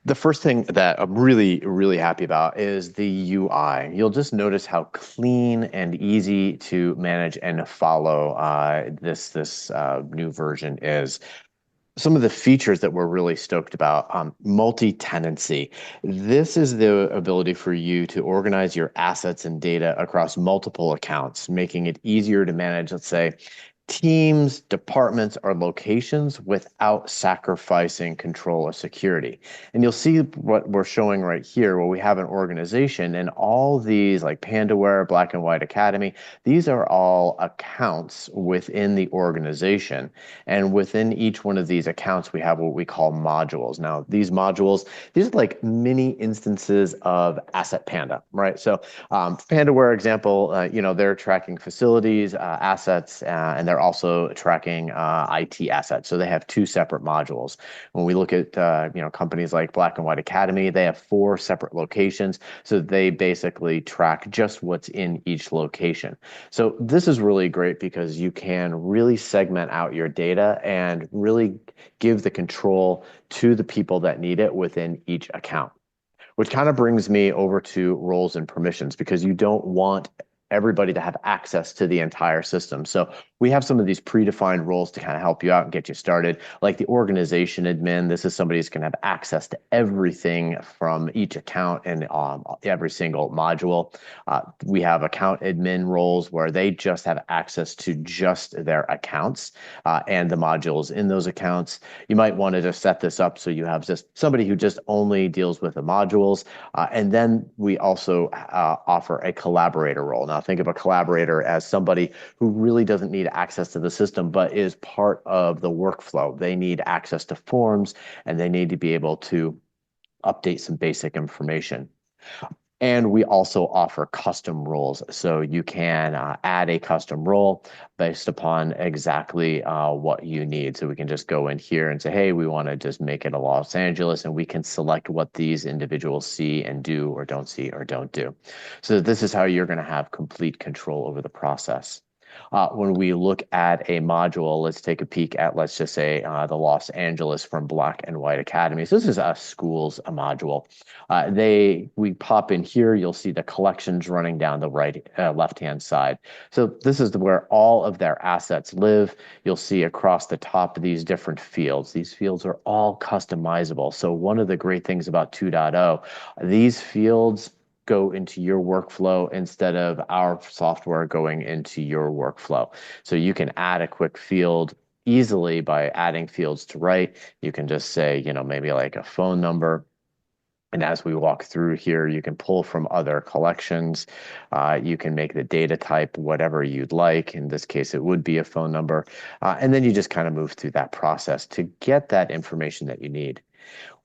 The first thing that I'm really, really happy about is the UI. You'll just notice how clean and easy to manage and follow this new version is. Some of the features that we're really stoked about, multi-tenancy. This is the ability for you to organize your assets and data across multiple accounts, making it easier to manage, let's say, teams, departments, or locations without sacrificing control or security. And you'll see what we're showing right here, where we have an organization and all these like Pandaware, Black and White Academy, these are all accounts within the organization. And within each one of these accounts, we have what we call modules. Now, these modules, these are like mini instances of Asset Panda, right? So Pandaware example, they're tracking facilities, assets, and they're also tracking IT assets. So they have two separate modules. When we look at companies like Black and White Academy, they have four separate locations. So they basically track just what's in each location. So this is really great because you can really segment out your data and really give the control to the people that need it within each account. Which kind of brings me over to roles and permissions because you don't want everybody to have access to the entire system. So we have some of these predefined roles to kind of help you out and get you started, like the organization admin. This is somebody who's going to have access to everything from each account and every single module. We have account admin roles where they just have access to just their accounts and the modules in those accounts. You might want to just set this up so you have just somebody who just only deals with the modules. And then we also offer a collaborator role. Now, think of a collaborator as somebody who really doesn't need access to the system, but is part of the workflow. They need access to forms and they need to be able to update some basic information. And we also offer custom roles. So you can add a custom role based upon exactly what you need. So we can just go in here and say, hey, we want to just make it a Los Angeles, and we can select what these individuals see and do or don't see or don't do. So this is how you're going to have complete control over the process. When we look at a module, let's take a peek at, let's just say, the Los Angeles from Black and White Academy. So this is a schools a module. We pop in here, you'll see the collections running down the left-hand side. So this is where all of their assets live. You'll see across the top of these different fields. These fields are all customizable. So one of the great things about 2.0, these fields go into your workflow instead of our software going into your workflow. So you can add a quick field easily by adding fields to write. You can just say, maybe like a phone number. And as we walk through here, you can pull from other collections. You can make the data type whatever you'd like. In this case, it would be a phone number. And then you just kind of move through that process to get that information that you need.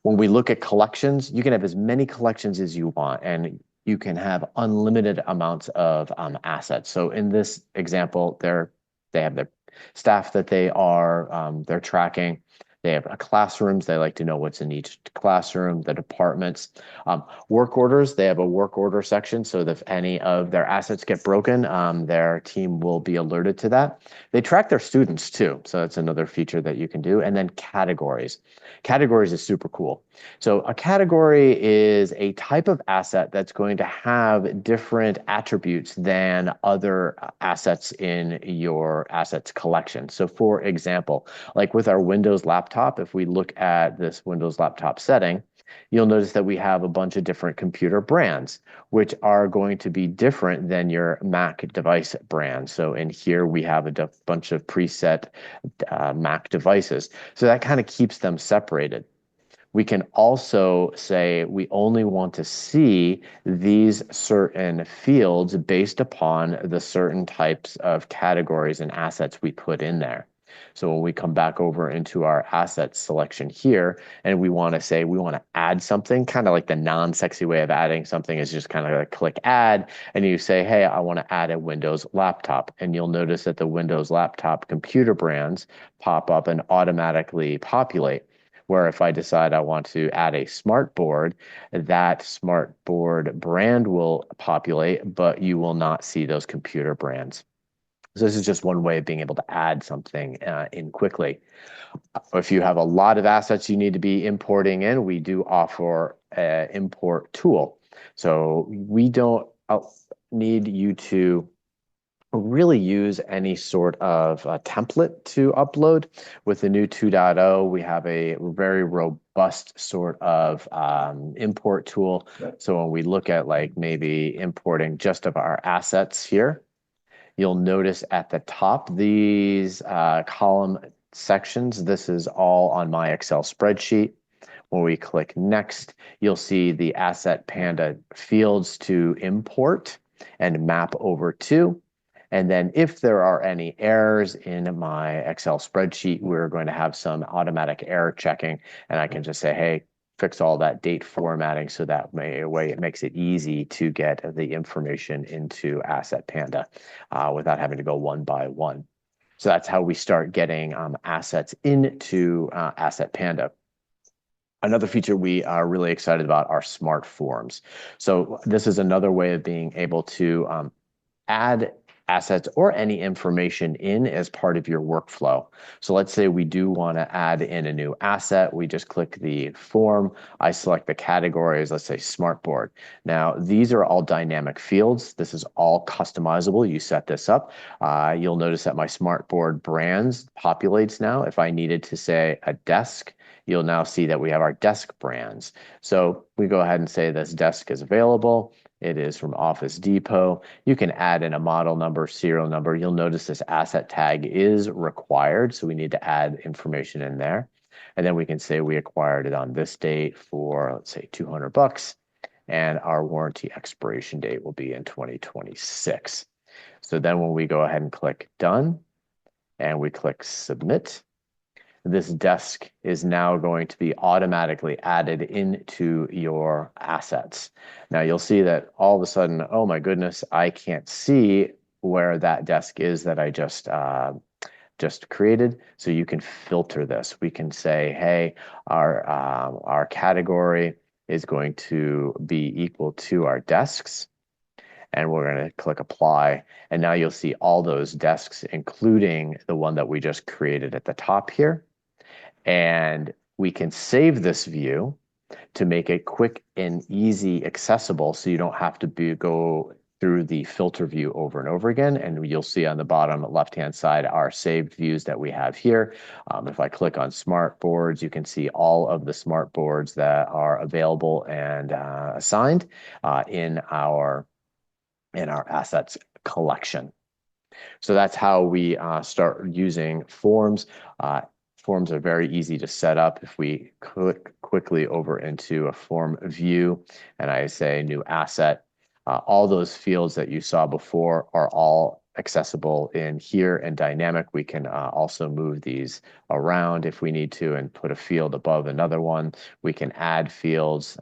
When we look at collections, you can have as many collections as you want, and you can have unlimited amounts of assets. So in this example, they have their staff that they're tracking. They have classrooms. They like to know what's in each classroom, the departments. Work orders, they have a work order section. So that if any of their assets get broken, their team will be alerted to that. They track their students too. So that's another feature that you can do. And then categories. Categories is super cool. So a category is a type of asset that's going to have different attributes than other assets in your assets collection. So for example, like with our Windows laptop, if we look at this Windows laptop setting, you'll notice that we have a bunch of different computer brands, which are going to be different than your Mac device brand. So in here, we have a bunch of preset Mac devices. So that kind of keeps them separated. We can also say we only want to see these certain fields based upon the certain types of categories and assets we put in there. So when we come back over into our asset selection here, and we want to say we want to add something, kind of like the non-sexy way of adding something is just kind of like click add, and you say, hey, I want to add a Windows laptop. And you'll notice that the Windows laptop computer brands pop up and automatically populate. Where if I decide I want to add a smart board, that smart board brand will populate, but you will not see those computer brands. So this is just one way of being able to add something in quickly. If you have a lot of assets you need to be importing in, we do offer an import tool. So we don't need you to really use any sort of template to upload. With the new 2.0, we have a very robust sort of import tool. So when we look at like maybe importing just of our assets here, you'll notice at the top these column sections. This is all on my Excel spreadsheet. When we click next, you'll see the Asset Panda fields to import and map over to. And then if there are any errors in my Excel spreadsheet, we're going to have some automatic error checking. And I can just say, hey, fix all that date formatting so that way it makes it easy to get the information into Asset Panda without having to go one by one. So that's how we start getting assets into Asset Panda. Another feature we are really excited about are smart forms. So this is another way of being able to add assets or any information in as part of your workflow. So let's say we do want to add in a new asset. We just click the form. I select the categories, let's say smartboard. Now, these are all dynamic fields. This is all customizable. You set this up. You'll notice that my smartboard brands populates now. If I needed to say a desk, you'll now see that we have our desk brands. So we go ahead and say this desk is available. It is from Office Depot. You can add in a model number, serial number. You'll notice this asset tag is required, so we need to add information in there. And then we can say we acquired it on this date for, let's say, $200, and our warranty expiration date will be in 2026. So then when we go ahead and click Done, and we click Submit, this desk is now going to be automatically added into your assets. Now you'll see that all of a sudden, oh my goodness, I can't see where that desk is that I just created. So you can filter this. We can say, hey, our category is going to be equal to our desks. And we're going to click apply. And now you'll see all those desks, including the one that we just created at the top here. And we can save this view to make it quick and easy accessible so you don't have to go through the filter view over and over again. And you'll see on the bottom left-hand side our saved views that we have here. If I click on smart boards, you can see all of the smart boards that are available and assigned in our assets collection. So that's how we start using forms. Forms are very easy to set up. If we click quickly over into a form view and I say new asset, all those fields that you saw before are all accessible in here and dynamic. We can also move these around if we need to and put a field above another one. We can add fields.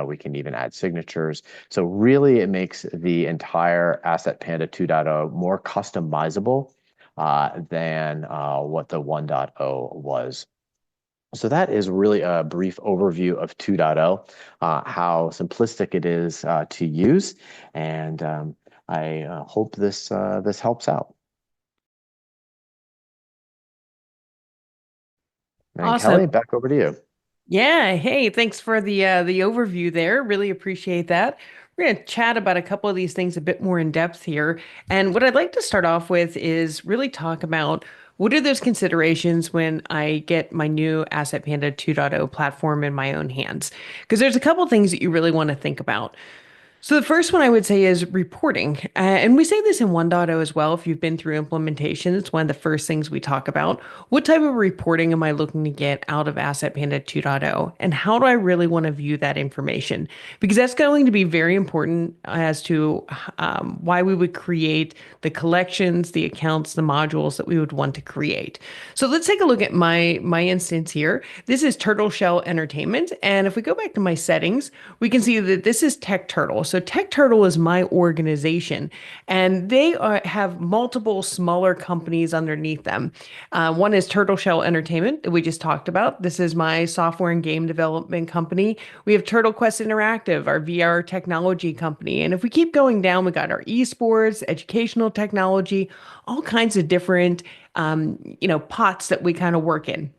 We can even add signatures. So really it makes the entire Asset Panda 2.0 more customizable than what the 1.0 was. So that is really a brief overview of 2.0, how simplistic it is to use, and I hope this helps out. And Awesome. Kelly, back over to you. Yeah. Hey, thanks for the overview there. Really appreciate that. We're going to chat about a couple of these things a bit more in depth here. And what I'd like to start off with is really talk about what are those considerations when I get my new Asset Panda 2.0 platform in my own hands? Because there's a couple of things that you really want to think about. So the first one I would say is reporting. And we say this in 1.0 as well. If you've been through implementation, it's one of the first things we talk about. What type of reporting am I looking to get out of Asset Panda 2.0? And how do I really want to view that information? Because that's going to be very important as to why we would create the collections, the accounts, the modules that we would want to create. So let's take a look at my instance here. This is Turtle Shell Entertainment. And if we go back to my settings, we can see that this is Tech Turtle. So Tech Turtle is my organization, and they have multiple smaller companies underneath them. One is Turtle Shell Entertainment that we just talked about. This is my software and game development company. We have Turtle Quest Interactive, our VR technology company. And if we keep going down, we got our esports, educational technology, all kinds of different pots that we kind of work in.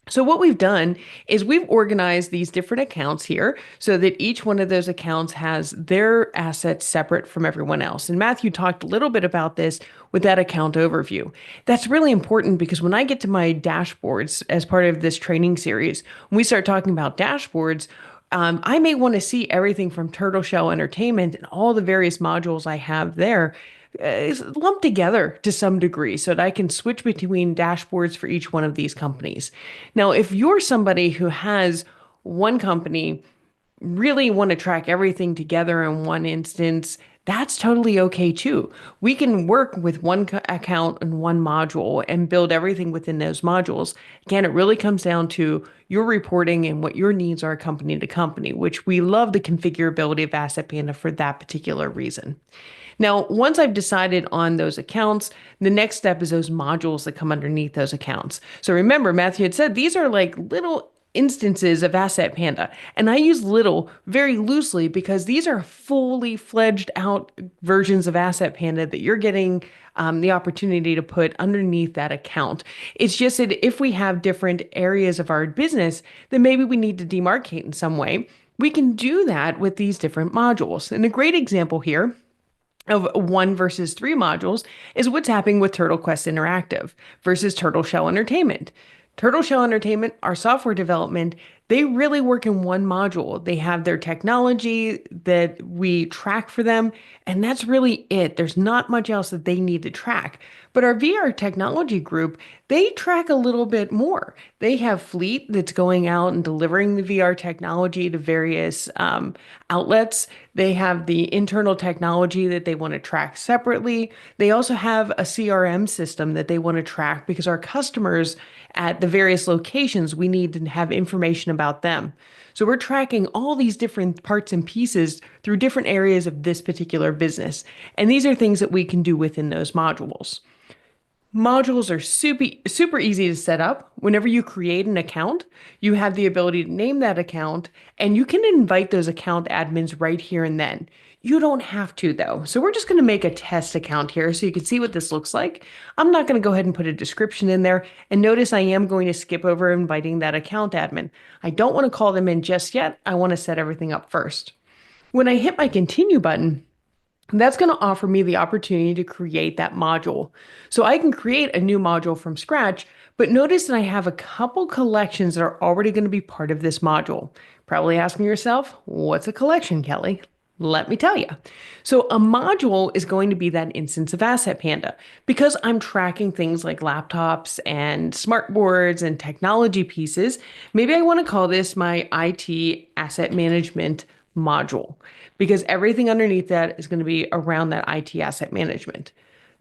So what we've done is we've organized these different accounts here so that each one of those accounts has their assets separate from everyone else. And Matthew talked a little bit about this with that account overview. That's really important because when I get to my dashboards as part of this training series, when we start talking about dashboards, I may want to see everything from Turtle Shell Entertainment and all the various modules I have there is lumped together to some degree so that I can switch between dashboards for each one of these companies. Now, if you're somebody who has one company, really want to track everything together in one instance, that's totally okay too. We can work with one account and one module and build everything within those modules. Again, it really comes down to your reporting and what your needs are company to company, which we love the configurability of Asset Panda for that particular reason. Now, once I've decided on those accounts, the next step is those modules that come underneath those accounts. So remember, Matthew had said these are like little instances of Asset Panda. And I use little very loosely because these are fully fledged out versions of Asset Panda that you're getting the opportunity to put underneath that account. It's just that if we have different areas of our business, then maybe we need to demarcate in some way. We can do that with these different modules. And a great example here of 1 versus 3 modules is what's happening with Turtle Quest Interactive versus Turtle Shell Entertainment. Turtle Shell Entertainment, our software development, they really work in one module. They have their technology that we track for them, and that's really it. There's not much else that they need to track. But our VR technology group, they track a little bit more. They have fleet that's going out and delivering the VR technology to various outlets. They have the internal technology that they want to track separately. They also have a CRM system that they want to track because our customers at the various locations, we need to have information about them. So we're tracking all these different parts and pieces through different areas of this particular business. And these are things that we can do within those modules. Modules are super easy to set up. Whenever you create an account, you have the ability to name that account and you can invite those account admins right here and then. You don't have to though. So we're just going to make a test account here so you can see what this looks like. I'm not going to go ahead and put a description in there. And notice I am going to skip over inviting that account admin. I don't want to call them in just yet. I want to set everything up first. When I hit my continue button, that's going to offer me the opportunity to create that module. So I can create a new module from scratch, but notice that I have a couple collections that are already going to be part of this module. Probably asking yourself, what's a collection, Kelly? Let me tell you. So a module is going to be that instance of Asset Panda because I'm tracking things like laptops and smart boards and technology pieces. Maybe I want to call this my IT asset management module because everything underneath that is going to be around that IT asset management.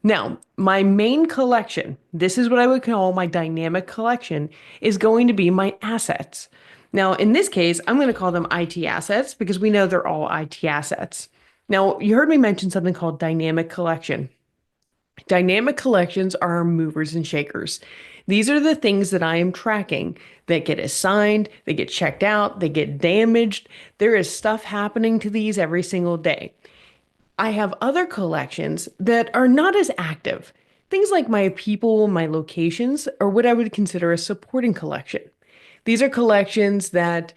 Now, my main collection, this is what I would call my dynamic collection, is going to be my assets. Now, in this case, I'm going to call them IT assets because we know they're all IT assets. Now, you heard me mention something called dynamic collection. Dynamic collections are our movers and shakers. These are the things that I am tracking that get assigned, they get checked out, they get damaged. There is stuff happening to these every single day. I have other collections that are not as active. Things like my people, my locations, or what I would consider a supporting collection. These are collections that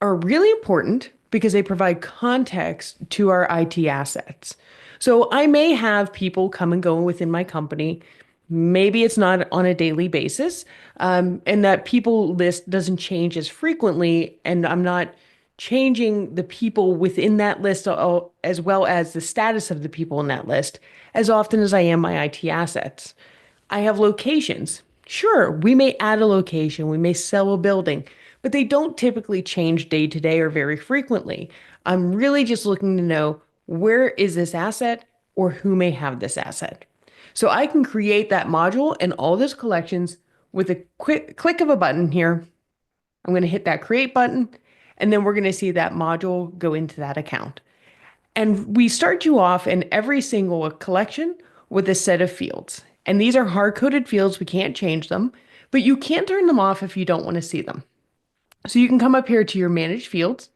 are really important because they provide context to our IT assets. So I may have people come and go within my company. Maybe it's not on a daily basis, and that people list doesn't change as frequently, and I'm not changing the people within that list as well as the status of the people in that list as often as I am my IT assets. I have locations. Sure, we may add a location, we may sell a building, but they don't typically change day to day or very frequently. I'm really just looking to know where is this asset or who may have this asset. So I can create that module and all those collections with a quick click of a button here. I'm going to hit that create button, and then we're going to see that module go into that account. And we start you off in every single collection with a set of fields. And these are hard-coded fields. We can't change them, but you can't turn them off if you don't want to see them. So you can come up here to your manage fields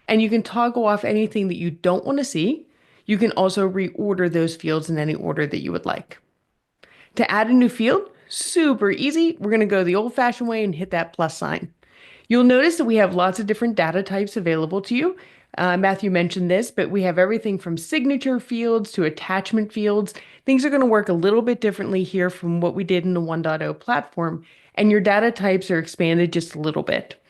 and you can toggle off anything that you don't want to see. You can also reorder those fields in any order that you would like. To add a new field, super easy. We're going to go the old-fashioned way and hit that plus sign. You'll notice that we have lots of different data types available to you. Matthew mentioned this, but we have everything from signature fields to attachment fields. Things are going to work a little bit differently here from what we did in the 1.0 platform, and your data types are expanded just a little bit.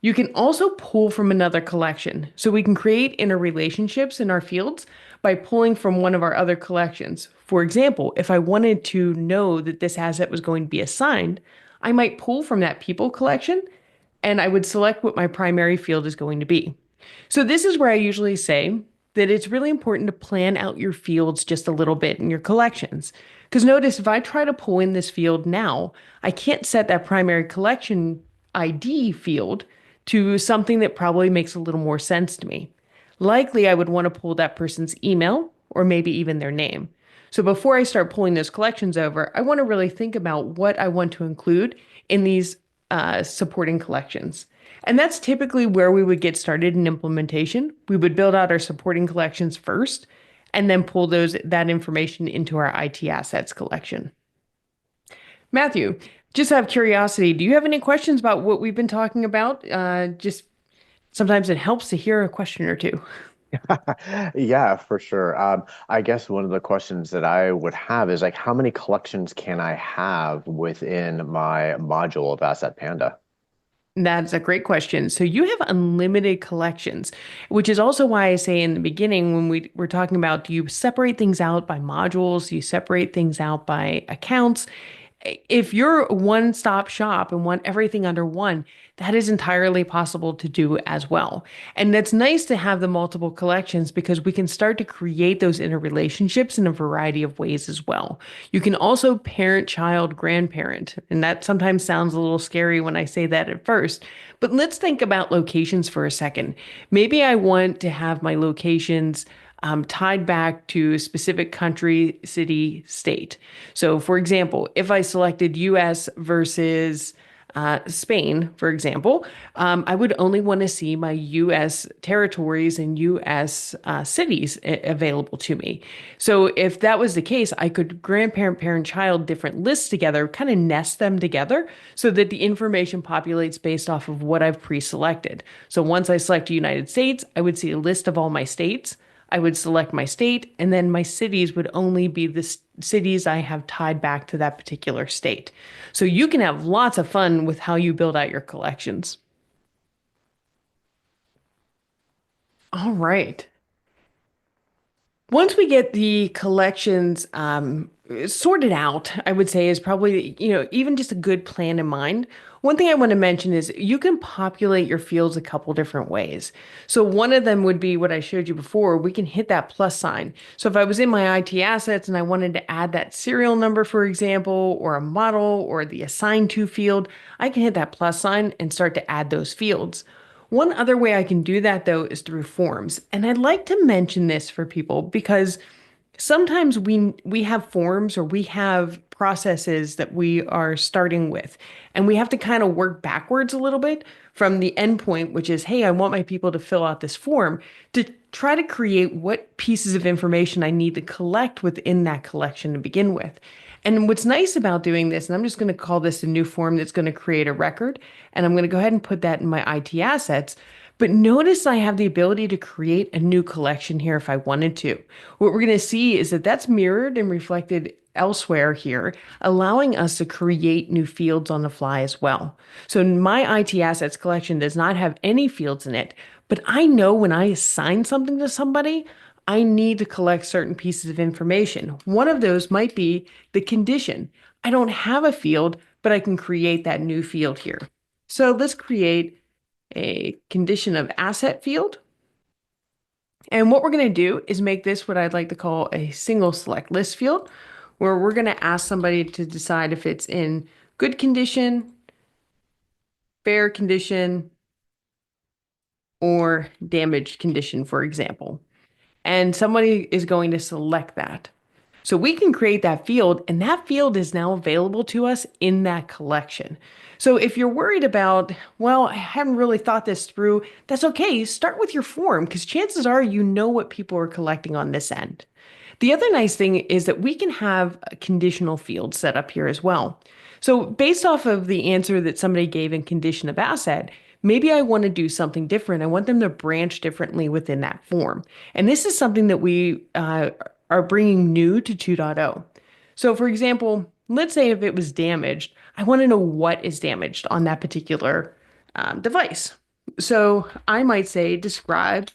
You can also pull from another collection. So we can create interrelationships in our fields by pulling from one of our other collections. For example, if I wanted to know that this asset was going to be assigned, I might pull from that people collection and I would select what my primary field is going to be. So this is where I usually say that it's really important to plan out your fields just a little bit in your collections. Because notice if I try to pull in this field now, I can't set that primary collection ID field to something that probably makes a little more sense to me. Likely, I would want to pull that person's email or maybe even their name. So before I start pulling those collections over, I want to really think about what I want to include in these supporting collections. And that's typically where we would get started in implementation. We would build out our supporting collections first and then pull that information into our IT assets collection. Matthew, just out of curiosity, do you have any questions about what we've been talking about? Just sometimes it helps to hear a question or two. Yeah, for sure. I guess one of the questions that I would have is like, how many collections can I have within my module of Asset Panda? That's a great question. So you have unlimited collections, which is also why I say in the beginning when we were talking about do you separate things out by modules, do you separate things out by accounts? If you're a one-stop shop and want everything under one, that is entirely possible to do as well. And it's nice to have the multiple collections because we can start to create those interrelationships in a variety of ways as well. You can also parent, child, grandparent, and that sometimes sounds a little scary when I say that at first. But let's think about locations for a second. Maybe I want to have my locations tied back to a specific country, city, state. So, for example, if I selected US versus Spain, for example, I would only want to see my US territories and US cities available to me. So, if that was the case, I could grandparent, parent, child different lists together, kind of nest them together so that the information populates based off of what I've pre selected. So, once I select United States, I would see a list of all my states. I would select my state, and then my cities would only be the cities I have tied back to that particular state. So you can have lots of fun with how you build out your collections. All right. Once we get the collections sorted out, I would say is probably, even just a good plan in mind. One thing I want to mention is you can populate your fields a couple different ways. So one of them would be what I showed you before. We can hit that plus sign. So if I was in my IT assets and I wanted to add that serial number, for example, or a model or the assigned to field, I can hit that plus sign and start to add those fields. One other way I can do that though is through forms. And I'd like to mention this for people because sometimes we have forms or we have processes that we are starting with and we have to kind of work backwards a little bit from the endpoint, which is, hey, I want my people to fill out this form to try to create what pieces of information I need to collect within that collection to begin with. And what's nice about doing this, and I'm just going to call this a new form that's going to create a record, and I'm going to go ahead and put that in my IT assets. But notice I have the ability to create a new collection here if I wanted to. What we're going to see is that that's mirrored and reflected elsewhere here, allowing us to create new fields on the fly as well. So my IT assets collection does not have any fields in it, but I know when I assign something to somebody, I need to collect certain pieces of information. One of those might be the condition. I don't have a field, but I can create that new field here. So let's create a condition of asset field. And what we're going to do is make this what I'd like to call a single select list field, where we're going to ask somebody to decide if it's in good condition, fair condition, or damaged condition, for example. and somebody is going to select that. So we can create that field, and that field is now available to us in that collection. So if you're worried about, well, I haven't really thought this through, that's okay. Start with your form because chances are you know what people are collecting on this end. The other nice thing is that we can have a conditional field set up here as well. So based off of the answer that somebody gave in condition of asset, maybe I want to do something different. I want them to branch differently within that form. And this is something that we are bringing new to 2.0. So for example, let's say if it was damaged, I want to know what is damaged on that particular device. So I might say describe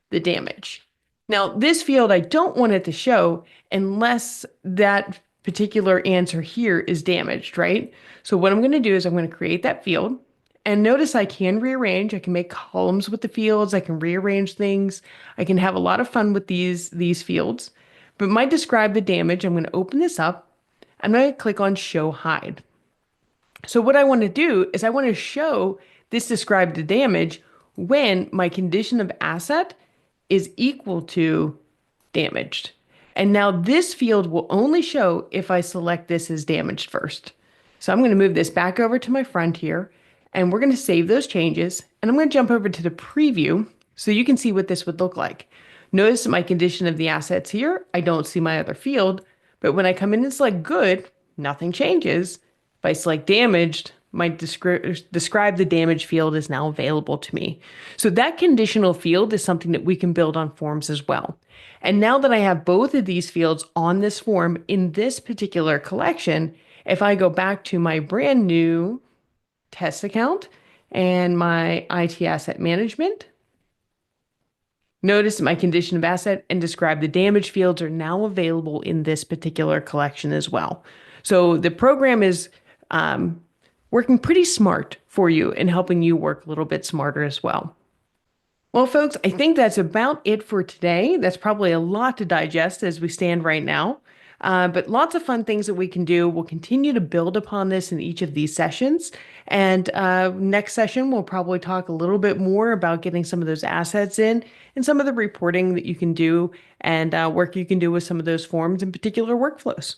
the damage. Now, this field, I don't want it to show unless that particular answer here is damaged, right? So what I'm going to do is I'm going to create that field. And notice I can rearrange. I can make columns with the fields. I can rearrange things. I can have a lot of fun with these fields. But my describe the damage, I'm going to open this up. I'm going to click on show hide. So what I want to do is I want to show this describe the damage when my condition of asset is equal to damaged. And now this field will only show if I select this as damaged first. So I'm going to move this back over to my front here, and we're going to save those changes. And I'm going to jump over to the preview so you can see what this would look like. Notice my condition of the assets here. I don't see my other field, but when I come in and select good, nothing changes. If I select damaged, my describe the damage field is now available to me. So that conditional field is something that we can build on forms as well. And now that I have both of these fields on this form in this particular collection, if I go back to my brand new test account and my IT asset management, notice my condition of asset and describe the damage fields are now available in this particular collection as well. So the program is working pretty smart for you and helping you work a little bit smarter as well. Well, folks, I think that's about it for today. That's probably a lot to digest as we stand right now. But lots of fun things that we can do. We'll continue to build upon this in each of these sessions. And next session, we'll probably talk a little bit more about getting some of those assets in and some of the reporting that you can do and work you can do with some of those forms and particular workflows.